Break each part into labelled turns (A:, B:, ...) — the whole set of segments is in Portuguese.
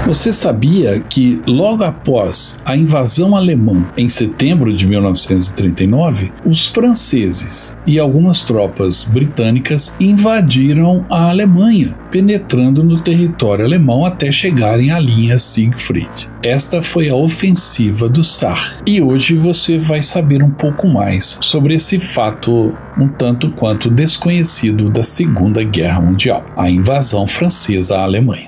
A: Você sabia que logo após a invasão alemã em setembro de 1939, os franceses e algumas tropas britânicas invadiram a Alemanha, penetrando no território alemão até chegarem à linha Siegfried. Esta foi a ofensiva do Saar. E hoje você vai saber um pouco mais sobre esse fato um tanto quanto desconhecido da Segunda Guerra Mundial, a invasão francesa à Alemanha.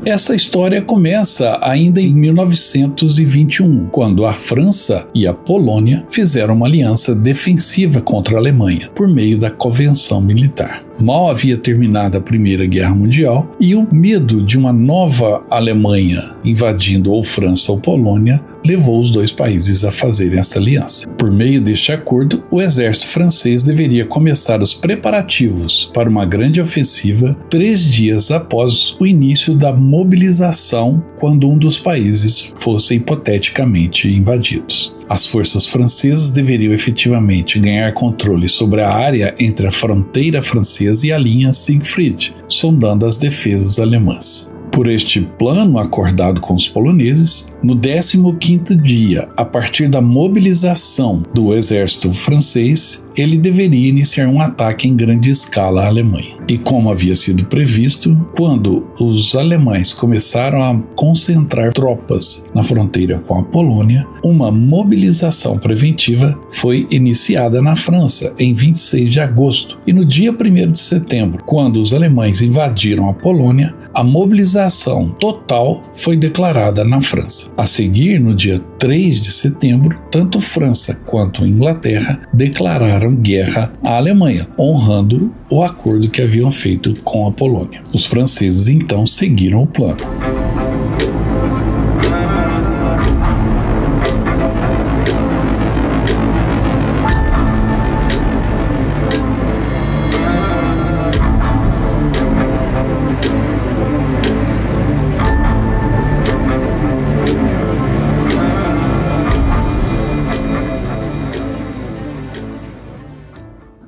A: Essa história começa ainda em 1921, quando a França e a Polônia fizeram uma aliança defensiva contra a Alemanha, por meio da Convenção Militar. Mal havia terminado a Primeira Guerra Mundial e o medo de uma nova Alemanha invadindo ou França ou Polônia levou os dois países a fazerem essa aliança. Por meio deste acordo, o exército francês deveria começar os preparativos para uma grande ofensiva 3 dias após o início da mobilização, quando um dos países fosse hipoteticamente invadidos. As forças francesas deveriam efetivamente ganhar controle sobre a área entre a fronteira francesa e a linha Siegfried, sondando as defesas alemãs. Por este plano acordado com os poloneses, no 15º dia, a partir da mobilização do exército francês, ele deveria iniciar um ataque em grande escala à Alemanha. E como havia sido previsto, quando os alemães começaram a concentrar tropas na fronteira com a Polônia, uma mobilização preventiva foi iniciada na França em 26 de agosto. E no dia 1º de setembro, quando os alemães invadiram a Polônia, a mobilização total foi declarada na França. A seguir, no dia 3 de setembro, tanto França quanto Inglaterra declararam guerra à Alemanha, honrando o acordo que haviam feito com a Polônia. Os franceses então seguiram o plano.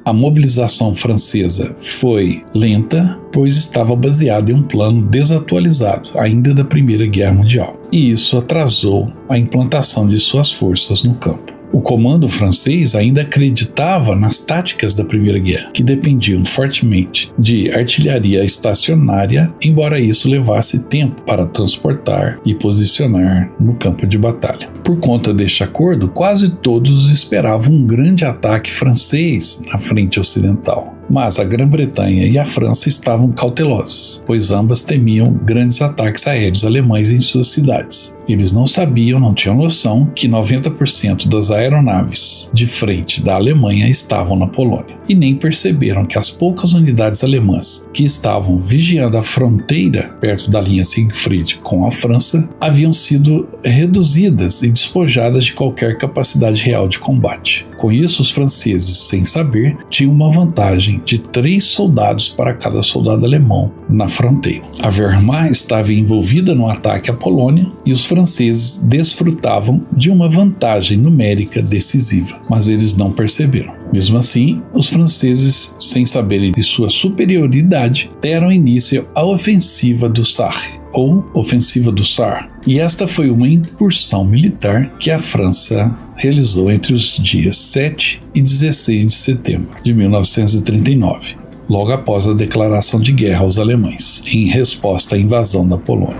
A: A mobilização francesa foi lenta, pois estava baseada em um plano desatualizado, ainda da Primeira Guerra Mundial, e isso atrasou a implantação de suas forças no campo. O comando francês ainda acreditava nas táticas da Primeira Guerra, que dependiam fortemente de artilharia estacionária, embora isso levasse tempo para transportar e posicionar no campo de batalha. Por conta deste acordo, quase todos esperavam um grande ataque francês na frente ocidental. Mas a Grã-Bretanha e a França estavam cautelosos, pois ambas temiam grandes ataques aéreos alemães em suas cidades. Eles não tinham noção que 90% das aeronaves de frente da Alemanha estavam na Polônia, e nem perceberam que as poucas unidades alemãs que estavam vigiando a fronteira perto da linha Siegfried com a França haviam sido reduzidas e despojadas de qualquer capacidade real de combate. Com isso, os franceses, sem saber, tinham uma vantagem de 3 soldados para cada soldado alemão na fronteira. A Wehrmacht estava envolvida no ataque à Polônia e os franceses desfrutavam de uma vantagem numérica decisiva, mas eles não perceberam. Mesmo assim, os franceses, sem saberem de sua superioridade, deram início à ofensiva do Saar, ou ofensiva do Saar. E esta foi uma incursão militar que a França realizou entre os dias 7 e 16 de setembro de 1939, logo após a declaração de guerra aos alemães, em resposta à invasão da Polônia.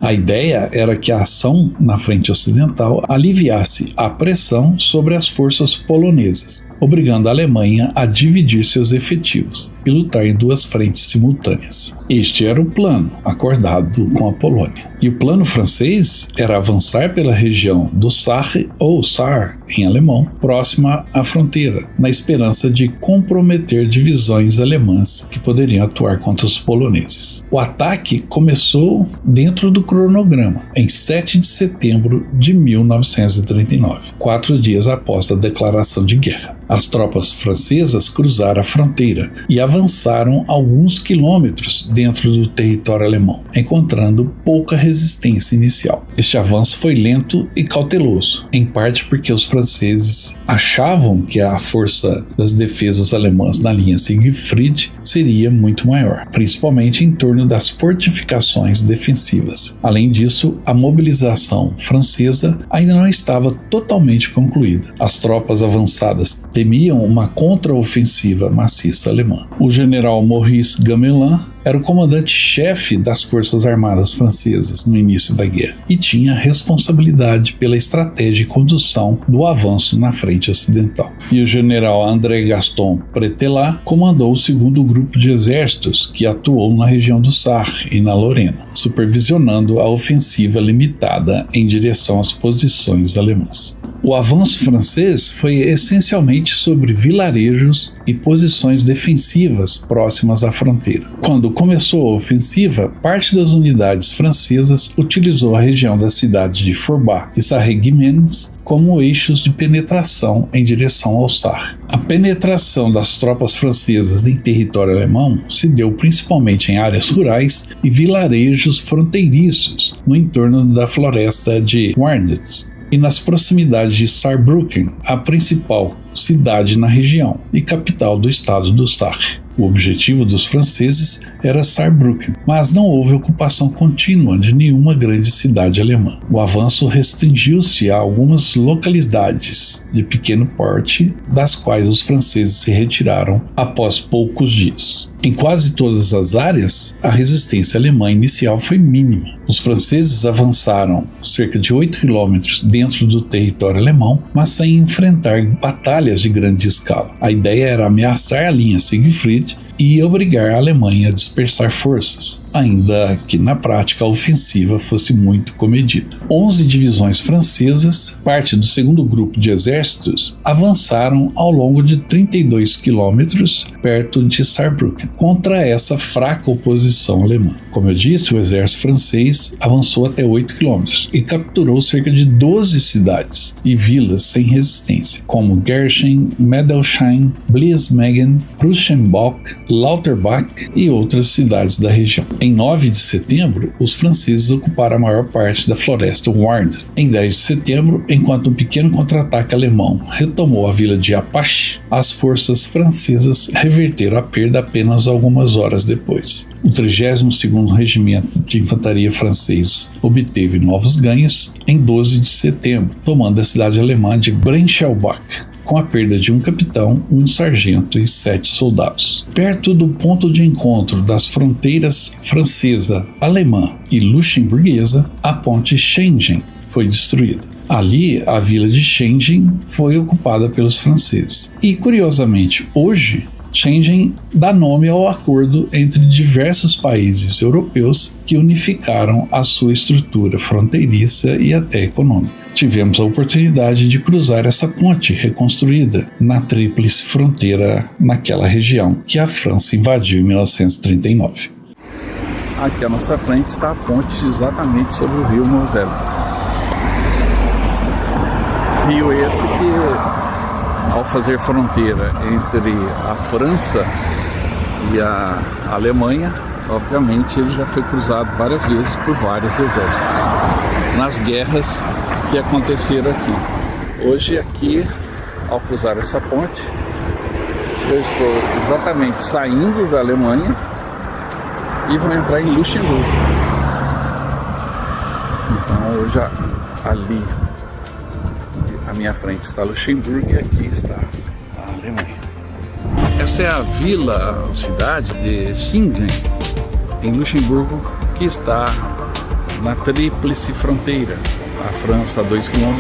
A: A ideia era que a ação na frente ocidental aliviasse a pressão sobre as forças polonesas, obrigando a Alemanha a dividir seus efetivos e lutar em duas frentes simultâneas. Este era o plano acordado com a Polônia. E o plano francês era avançar pela região do Sarre, ou Saar em alemão, próxima à fronteira, na esperança de comprometer divisões alemãs que poderiam atuar contra os poloneses. O ataque começou dentro do cronograma, em 7 de setembro de 1939, 4 dias após a declaração de guerra. As tropas francesas cruzaram a fronteira e avançaram alguns quilômetros dentro do território alemão, encontrando pouca resistência inicial. Este avanço foi lento e cauteloso, em parte porque os franceses achavam que a força das defesas alemãs na linha Siegfried seria muito maior, principalmente em torno das fortificações defensivas. Além disso, a mobilização francesa ainda não estava totalmente concluída. As tropas avançadas temiam uma contraofensiva maciça alemã. O general Maurice Gamelin era o comandante-chefe das Forças Armadas Francesas no início da guerra e tinha responsabilidade pela estratégia e condução do avanço na frente ocidental. E o general André Gaston Pretelat comandou o segundo grupo de exércitos que atuou na região do Sarre e na Lorena, supervisionando a ofensiva limitada em direção às posições alemãs. O avanço francês foi essencialmente sobre vilarejos e posições defensivas próximas à fronteira. Quando começou a ofensiva, parte das unidades francesas utilizou a região da cidade de Forbach e Sarreguemines como eixos de penetração em direção ao Sarre. A penetração das tropas francesas em território alemão se deu principalmente em áreas rurais e vilarejos fronteiriços no entorno da floresta de Warnitz e nas proximidades de Saarbrücken, a principal cidade na região e capital do estado do Sarre. O objetivo dos franceses era Saarbrücken, mas não houve ocupação contínua de nenhuma grande cidade alemã. O avanço restringiu-se a algumas localidades de pequeno porte, das quais os franceses se retiraram após poucos dias. Em quase todas as áreas, a resistência alemã inicial foi mínima. Os franceses avançaram cerca de 8 quilômetros dentro do território alemão, mas sem enfrentar batalhas de grande escala. A ideia era ameaçar a linha Siegfried e obrigar a Alemanha a dispersar forças, ainda que na prática a ofensiva fosse muito comedida. 11 divisões francesas, parte do segundo grupo de exércitos, avançaram ao longo de 32 quilômetros perto de Saarbrücken, contra essa fraca oposição alemã. Como eu disse, o exército francês avançou até 8 quilômetros e capturou cerca de 12 cidades e vilas sem resistência, como Gerschen, Medelsheim, Bliesmegen, Pruschenbach, Lauterbach e outras cidades da região. Em 9 de setembro, os franceses ocuparam a maior parte da floresta Warnitz. Em 10 de setembro, enquanto um pequeno contra-ataque alemão retomou a vila de Apache, as forças francesas reverteram a perda apenas algumas horas depois. O 32º Regimento de Infantaria francês obteve novos ganhos em 12 de setembro, tomando a cidade alemã de Brenschelbach, com a perda de um capitão, um sargento e 7 soldados. Perto do ponto de encontro das fronteiras francesa, alemã e luxemburguesa, a ponte Schengen foi destruída. Ali, a vila de Schengen foi ocupada pelos franceses. E, curiosamente, hoje, Schengen dá nome ao acordo entre diversos países europeus que unificaram a sua estrutura fronteiriça e até econômica. Tivemos a oportunidade de cruzar essa ponte reconstruída na tríplice fronteira naquela região que a França invadiu em 1939. Aqui à nossa frente está a ponte exatamente sobre o rio Moselle. Rio esse que, ao fazer fronteira entre a França e a Alemanha, obviamente ele já foi cruzado várias vezes por vários exércitos nas guerras que aconteceram aqui. Hoje aqui, ao cruzar essa ponte, eu estou exatamente saindo da Alemanha e vou entrar em Luxemburgo. Então hoje ali à minha frente está Luxemburgo e aqui está a Alemanha. Essa é a vila, a cidade de Schengen, em Luxemburgo, que está na tríplice fronteira. A França a 2 km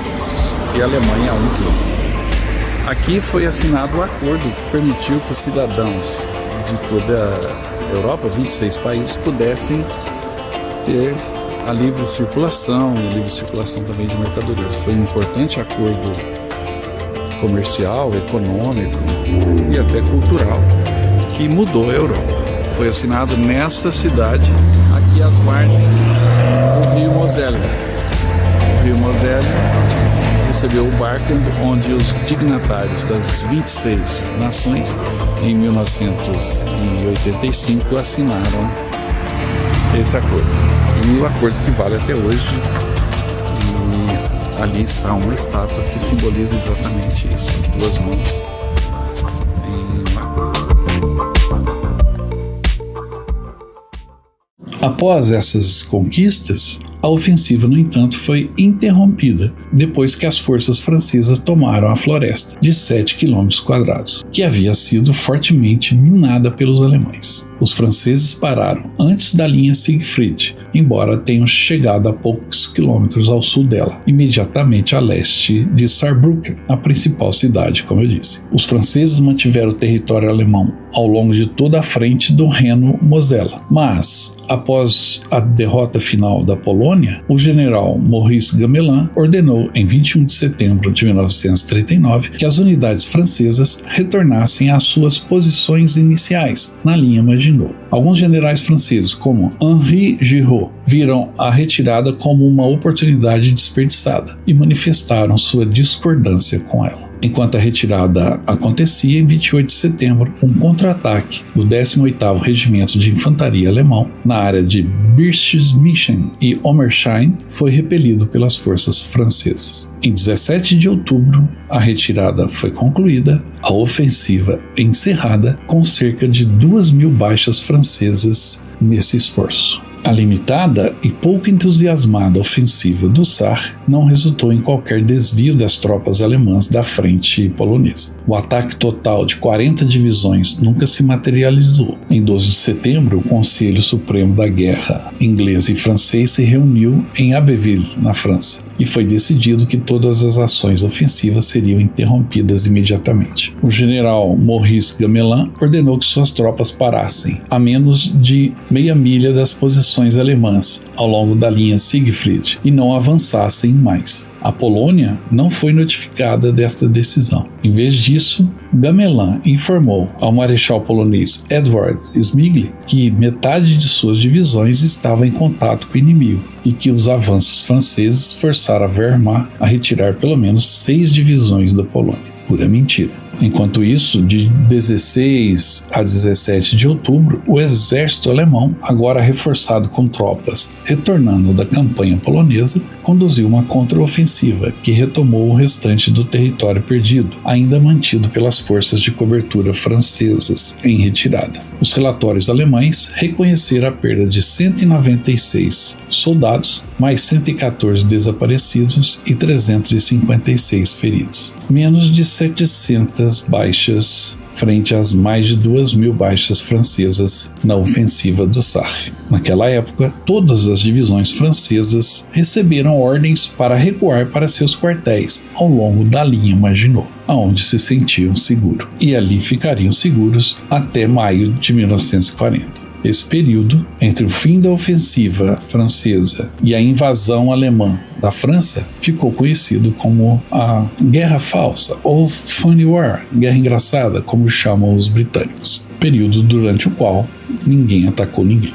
A: e a Alemanha a 1 km. Aqui foi assinado o acordo que permitiu que os cidadãos de toda a Europa, 26 países, pudessem ter a livre circulação e a livre circulação também de mercadorias. Foi um importante acordo comercial, econômico e até cultural que mudou a Europa. Foi assinado nesta cidade, aqui às margens do rio Moselle. O rio Moselle recebeu o barco onde os dignatários das 26 nações, em 1985, assinaram esse acordo. E o acordo que vale até hoje. E ali está uma estátua que simboliza exatamente isso, duas mãos em uma cruz. Após essas conquistas, a ofensiva, no entanto, foi interrompida depois que as forças francesas tomaram a floresta de 7 km², que havia sido fortemente minada pelos alemães. Os franceses pararam antes da linha Siegfried, embora tenham chegado a poucos quilômetros ao sul dela, imediatamente a leste de Saarbrücken, a principal cidade, como eu disse. Os franceses mantiveram o território alemão ao longo de toda a frente do Reno-Mosela, mas, após a derrota final da Polônia, o general Maurice Gamelin ordenou, em 21 de setembro de 1939, que as unidades francesas retornassem às suas posições iniciais, na linha Maginot. Alguns generais franceses, como Henri Giraud, viram a retirada como uma oportunidade desperdiçada e manifestaram sua discordância com ela. Enquanto a retirada acontecia, em 28 de setembro, um contra-ataque do 18º Regimento de Infantaria Alemão na área de Birchesmischen e Ommersheim foi repelido pelas forças francesas. Em 17 de outubro, a retirada foi concluída, a ofensiva encerrada, com cerca de 2.000 baixas francesas nesse esforço. A limitada e pouco entusiasmada ofensiva do Saar não resultou em qualquer desvio das tropas alemãs da frente polonesa. O ataque total de 40 divisões nunca se materializou. Em 12 de setembro, o Conselho Supremo da Guerra inglês e francês se reuniu em Abbeville, na França, e foi decidido que todas as ações ofensivas seriam interrompidas imediatamente. O general Maurice Gamelin ordenou que suas tropas parassem a menos de meia milha das posições alemãs ao longo da linha Siegfried e não avançassem mais. A Polônia não foi notificada desta decisão. Em vez disso, Gamelin informou ao marechal polonês Edward Smigli que metade de suas divisões estava em contato com o inimigo e que os avanços franceses forçaram a Wehrmacht a retirar pelo menos 6 divisões da Polônia. Pura mentira. Enquanto isso, de 16 a 17 de outubro, o exército alemão, agora reforçado com tropas retornando da campanha polonesa, conduziu uma contraofensiva que retomou o restante do território perdido, ainda mantido pelas forças de cobertura francesas em retirada. Os relatórios alemães reconheceram a perda de 196 soldados, mais 114 desaparecidos e 356 feridos. Menos de 700 baixas frente às mais de 2.000 baixas francesas na ofensiva do Saar. Naquela época, todas as divisões francesas receberam ordens para recuar para seus quartéis ao longo da linha Maginot, aonde se sentiam seguros, e ali ficariam seguros até maio de 1940. Esse período, entre o fim da ofensiva francesa e a invasão alemã da França, ficou conhecido como a Guerra Falsa, ou Funny War, Guerra Engraçada, como chamam os britânicos, período durante o qual ninguém atacou ninguém.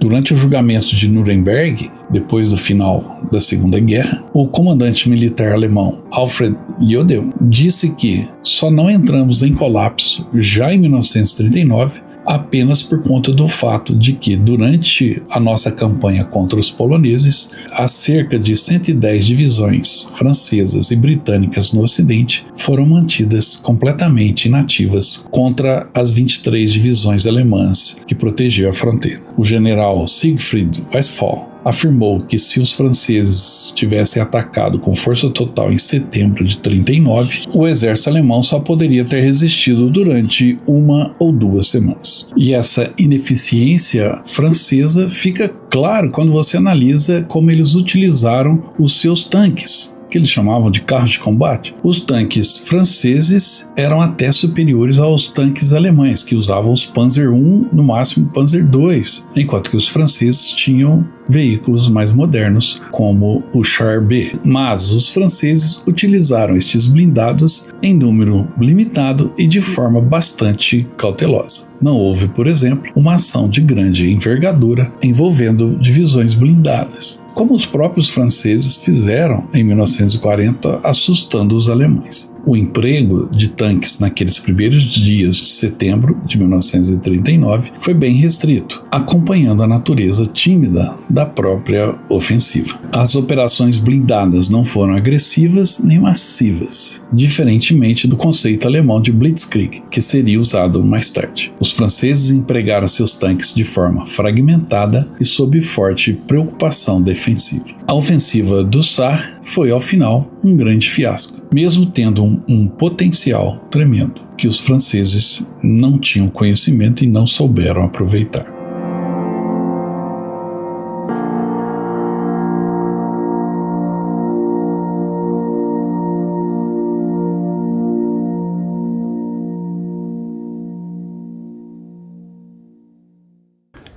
A: Durante o julgamento de Nuremberg, depois do final da Segunda Guerra, o comandante militar alemão Alfred Jodl disse que só não entramos em colapso já em 1939 apenas por conta do fato de que, durante a nossa campanha contra os poloneses, há cerca de 110 divisões francesas e britânicas no Ocidente foram mantidas completamente inativas contra as 23 divisões alemãs que protegiam a fronteira. O general Siegfried Westphal afirmou que se os franceses tivessem atacado com força total em setembro de 39, o exército alemão só poderia ter resistido durante 1 ou 2 semanas. E essa ineficiência francesa fica claro quando você analisa como eles utilizaram os seus tanques, que eles chamavam de carros de combate. Os tanques franceses eram até superiores aos tanques alemães, que usavam os Panzer I, no máximo Panzer II, enquanto que os franceses tinham veículos mais modernos, como o Char B. Mas os franceses utilizaram estes blindados em número limitado e de forma bastante cautelosa. Não houve, por exemplo, uma ação de grande envergadura envolvendo divisões blindadas, como os próprios franceses fizeram em 1940, assustando os alemães. O emprego de tanques naqueles primeiros dias de setembro de 1939 foi bem restrito, acompanhando a natureza tímida da própria ofensiva. As operações blindadas não foram agressivas nem massivas, diferentemente do conceito alemão de Blitzkrieg, que seria usado mais tarde. Os franceses empregaram seus tanques de forma fragmentada e sob forte preocupação defensiva. A ofensiva do Saar foi, ao final, um grande fiasco, mesmo tendo um potencial tremendo que os franceses não tinham conhecimento e não souberam aproveitar.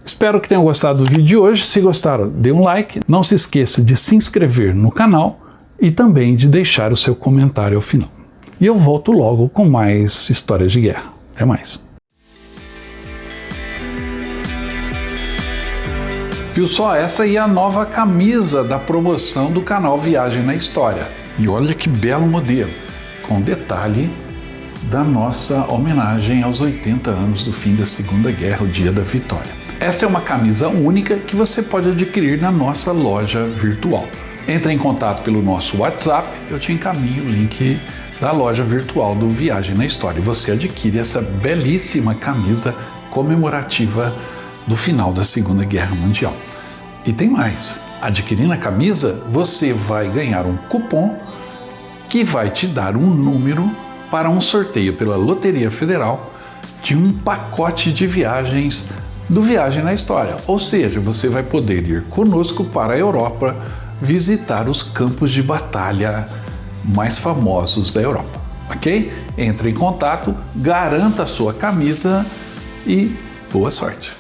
A: Espero que tenham gostado do vídeo de hoje. Se gostaram, dê um like. Não se esqueça de se inscrever no canal e também de deixar o seu comentário ao final. E eu volto logo com mais histórias de guerra. Até mais. Viu só? Essa aí é a nova camisa da promoção do canal Viagem na História. E olha que belo modelo, com detalhe da nossa homenagem aos 80 anos do fim da Segunda Guerra, o Dia da Vitória. Essa é uma camisa única que você pode adquirir na nossa loja virtual. Entre em contato pelo nosso WhatsApp, eu te encaminho o link da loja virtual do Viagem na História. Você adquire essa belíssima camisa comemorativa do final da Segunda Guerra Mundial. E tem mais, adquirindo a camisa, você vai ganhar um cupom que vai te dar um número para um sorteio pela Loteria Federal de um pacote de viagens do Viagem na História. Ou seja, você vai poder ir conosco para a Europa visitar os campos de batalha mais famosos da Europa, ok? Entre em contato, garanta a sua camisa e boa sorte!